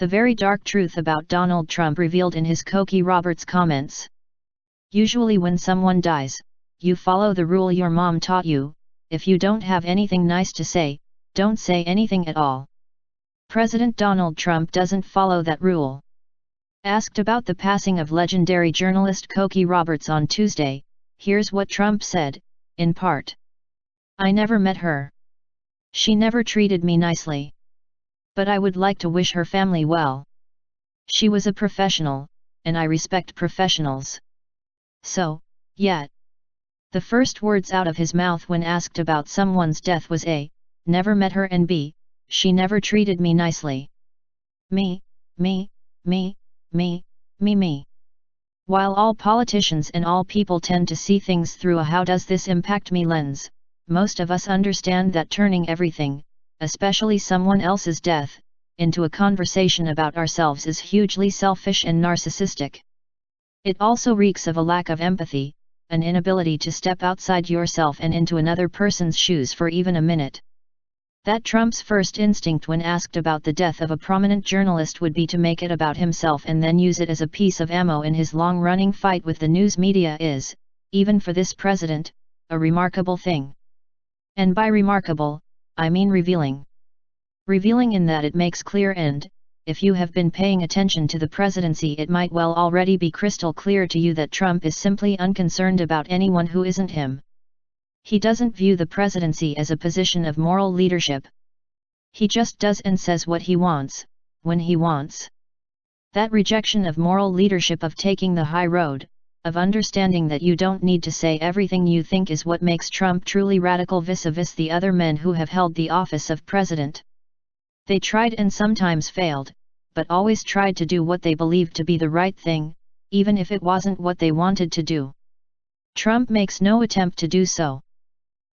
The very dark truth about Donald Trump revealed in his Cokie Roberts comments. Usually when someone dies, you follow the rule your mom taught you: if you don't have anything nice to say, don't say anything at all. President Donald Trump doesn't follow that rule. Asked about the passing of legendary journalist Cokie Roberts on Tuesday, here's what Trump said, in part. "I never met her. She never treated me nicely. But I would like to wish her family well. She was a professional, and I respect professionals. So, yeah." The first words out of his mouth when asked about someone's death was A, never met her, and B, she never treated me nicely. Me. While all politicians and all people tend to see things through a "how does this impact me" lens, most of us understand that turning everything, especially someone else's death, into a conversation about ourselves is hugely selfish and narcissistic. It also reeks of a lack of empathy, an inability to step outside yourself and into another person's shoes for even a minute. That Trump's first instinct when asked about the death of a prominent journalist would be to make it about himself and then use it as a piece of ammo in his long-running fight with the news media is, even for this president, a remarkable thing. And by remarkable, I mean revealing. Revealing in that it makes clear, and, if you have been paying attention to the presidency, it might well already be crystal clear to you that Trump is simply unconcerned about anyone who isn't him. He doesn't view the presidency as a position of moral leadership. He just does and says what he wants, when he wants. That rejection of moral leadership, of taking the high road, of understanding that you don't need to say everything you think, is what makes Trump truly radical vis-a-vis the other men who have held the office of president. They tried and sometimes failed, but always tried to do what they believed to be the right thing, even if it wasn't what they wanted to do. Trump makes no attempt to do so.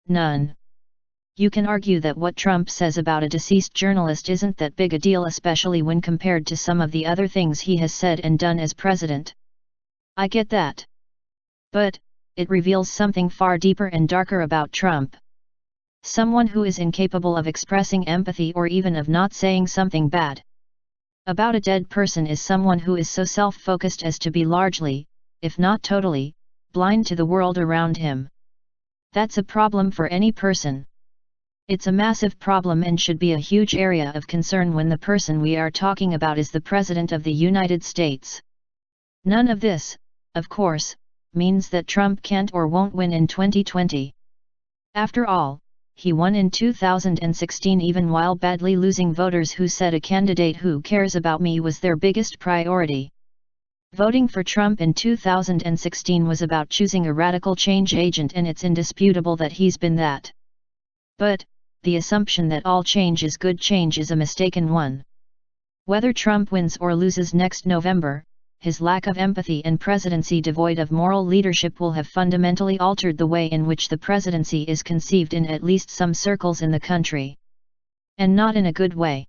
None. You can argue that what Trump says about a deceased journalist isn't that big a deal, especially when compared to some of the other things he has said and done as president. I get that. But, it reveals something far deeper and darker about Trump. Someone who is incapable of expressing empathy or even of not saying something bad about a dead person is someone who is so self-focused as to be largely, if not totally, blind to the world around him. That's a problem for any person. It's a massive problem and should be a huge area of concern when the person we are talking about is the President of the United States. None of this, of course, means that Trump can't or won't win in 2020. After all, he won in 2016 even while badly losing voters who said a candidate who cares about me was their biggest priority. Voting for Trump in 2016 was about choosing a radical change agent, and it's indisputable that he's been that. But, the assumption that all change is good change is a mistaken one. Whether Trump wins or loses next November, his lack of empathy and presidency devoid of moral leadership will have fundamentally altered the way in which the presidency is conceived in at least some circles in the country. And not in a good way.